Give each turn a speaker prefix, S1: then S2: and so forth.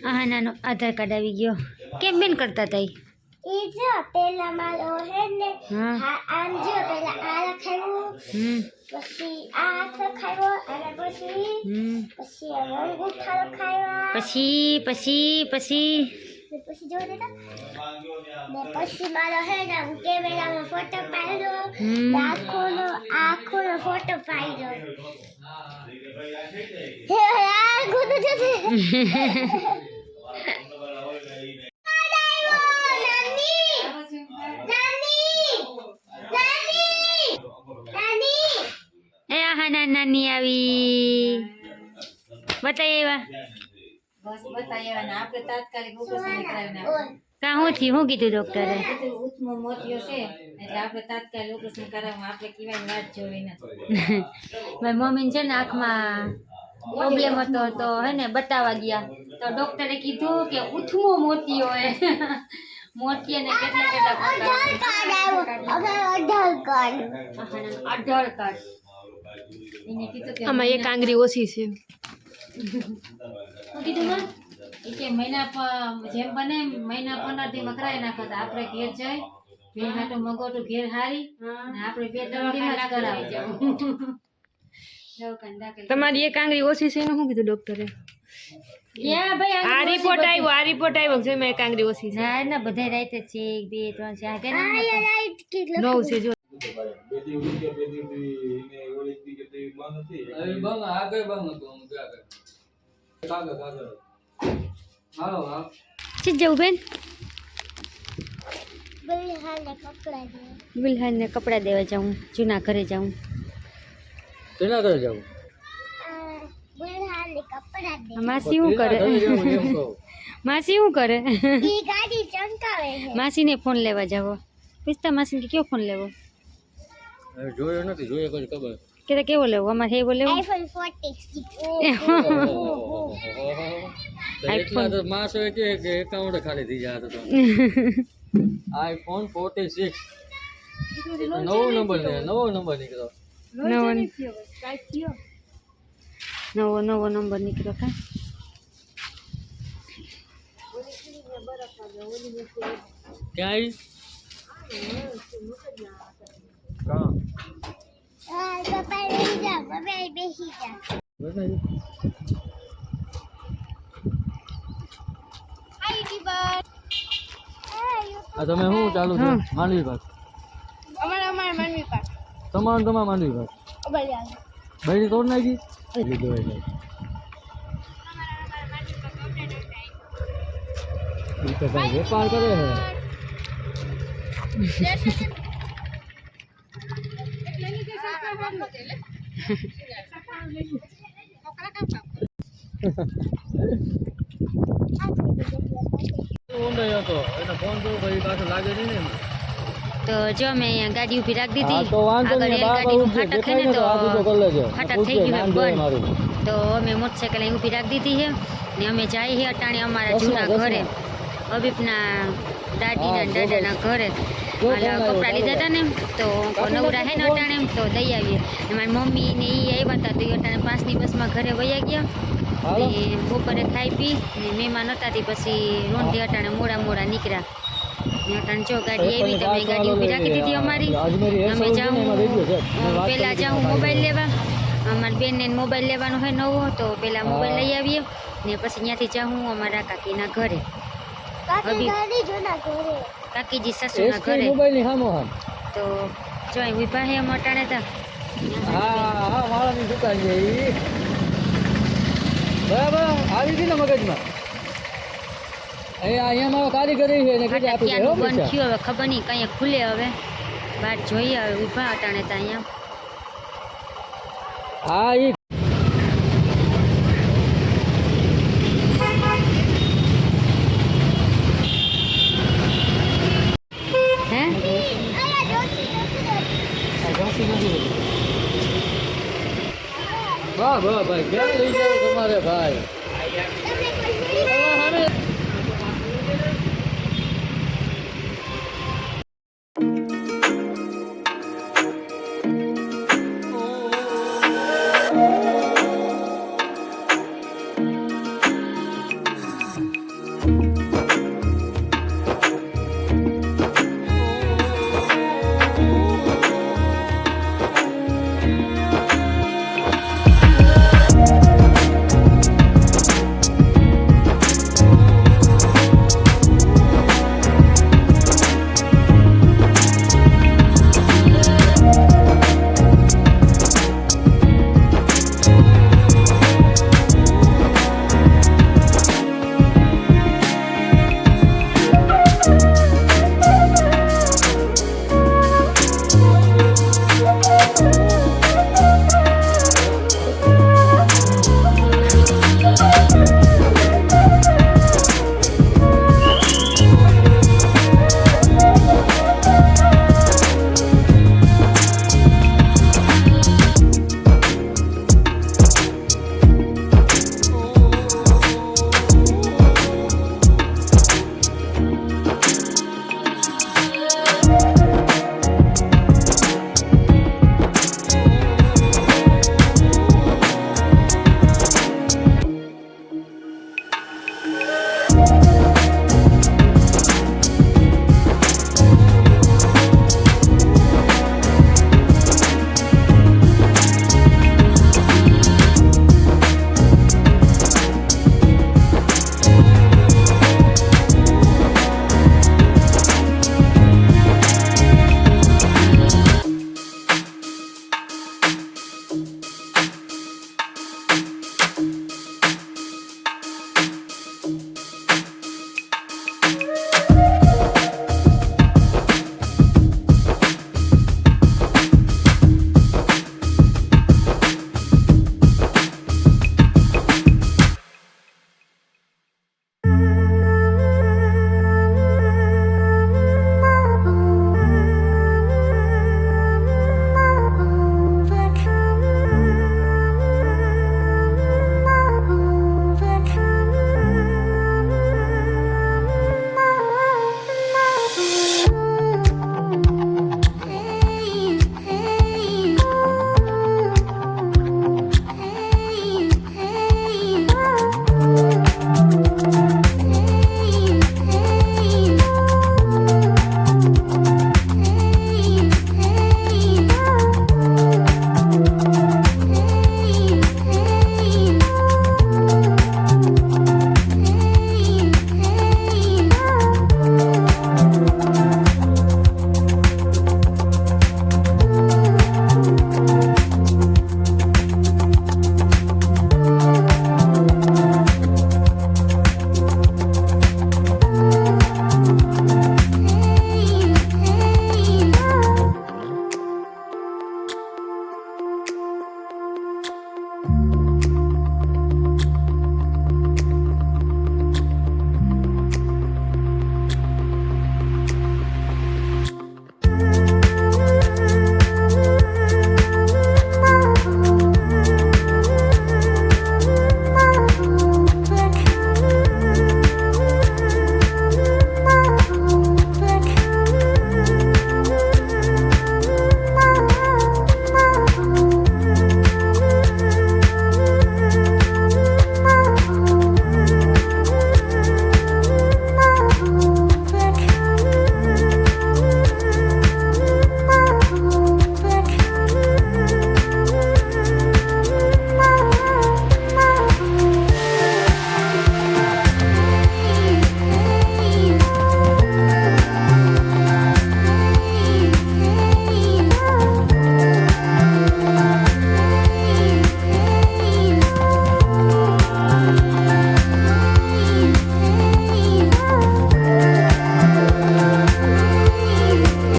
S1: હા નાનો આધાર કાર્ડ આવી ગયો કેમ બેન કરતા હતા
S2: એ જો પેલા મારો હે ને આમ જો પેલા આ લખાવ્યું પછી આ હાથ લખાવ્યો અને પછી અંગૂઠા લખાવ્યા પછી જો ને પછી મારો હે ને કેમેરામાં ફોટો પાડ્યો આખોનો ફોટો પાડ્યો હે યાર ગુડ જશે
S1: નાની આવી બતાવ્યા
S3: બસ બતાવ્યા ને આપણે તાત્કાલિક ઓપરેશન કરાવીને
S1: કા હું કીધું ડોક્ટરે
S3: ઉથમો મોતિયો છે એટલે આપણે તાત્કાલિક ઓપરેશન કરાવવા આપણે કેવાની વાત જોવી નથી
S1: મારી મમ્મી છે ને આંખમાં પ્રોબ્લેમ હતો તો હે ને બતાવવા ગયા તો ડોક્ટરે કીધું કે ઉથમો મોતિયો હે મોતિયાને કેટલા આધાર કાર્ડ
S3: એને કીધું કે
S4: આમાં એક આંગળી ઓછી છે
S1: કીધું માં
S3: કે મહિના જેમ બને મહિના 15 દી કરાવી નાખો તો આપણે ઘેર જાય ઘેર હાટો મગોટું ઘેર હારી ને આપણે 2 દવાખાના કરાવી જાવ
S4: તમારી એક આંગળી ઓછી છે એનું શું કીધું ડોક્ટરે
S1: યા ભાઈ
S4: આ રિપોર્ટ આવ્યો છે મેં એક આંગળી ઓછી છે
S1: ના ના બધા રાઈટ છે 1 2 3 4 કે ના
S2: રાઈટ કેટલો
S4: 9 છે જો જવું બેન બિલહાન ને કપડા દેવા જાઉં જૂના ઘરે જાઉં
S5: કેના ઘરે જાઉં
S1: માસી શું કરે માસી શું કરે
S2: ગાડી ચમકાવે
S1: માસીને ફોન લેવા જાવો પિસ્તા માસીને કયો ફોન લેવો
S5: જોયો નથી જોયો કોઈ ખબર
S1: કે કેવો લેવો અમારે એવો લેવો
S2: iPhone 46
S5: એટલા તો માસ હોય કે એકાઉન્ટ ખાલી થઈ જાય તો iPhone 46 નવો નંબર નીકળ્યો
S1: નવો નંબર નીકળ્યો કા
S5: ક્યાં
S2: બેસી જા
S5: તમે શું ચાલુ છે માંડવી પાક
S2: અમારા માનવી પાક
S5: તમારા માંડવી પાક બૈરી તોડ નાખી વેપાર કરે
S1: તો જો મેં અહીંયા ગાડી ઊભી રાખી દીધી આગળ રેલગાડીનું ફાટક છે ને તો ફાટક થઈ ગયું બંધ તો અમે મોટરસાઇકલ અહીં ઊભી રાખી દીધી છે ને અમે જઈએ છીએ અટાણે અમારા જૂના ઘરે અબીપના દાદાના ઘરે કપડાં લીધા હતા ને તો નવરા હે ને અટાણે તો દઈ આવીએ ને મારી મમ્મી ને એ આવ્યા હતા તો એ અટાણે 5ની બસમાં ઘરે વયા ગયા ને બપોરે ખાઈ પી ને મહેમાન હતા તે પછી રોંઢી અટાણે મોડા નીકળ્યા ને અટાણે જો ગાડી આવી તો મેં ગાડી ઊભી રાખી દીધી અમારી અમે જાઉં પહેલાં જાઉં મોબાઈલ લેવા અમારી બેનને મોબાઈલ લેવાનો હોય નવો તો પહેલાં મોબાઈલ લઈ આવીએ ને પછી ત્યાંથી જાઉં અમારા કાકીના ઘરે કાકીજી સાસુના ઘરે તો જો અહીં ઉભા હે અમે અટાણે તા
S5: માળાની દુકાન છે બરાબર આવી ગઈ ને મગજમાં અહીંયા મારો કારીગરી છે ને કીધું આપી દે
S1: બંધ થયું હવે ખબર નહીં કઈ ખુલે હવે બાર જોઈએ હવે ઉભા અટાણે તા અહીંયા
S5: હા ઈ વાહ ભાઈ ક્યાં લઈ જાવ તમારે ભાઈ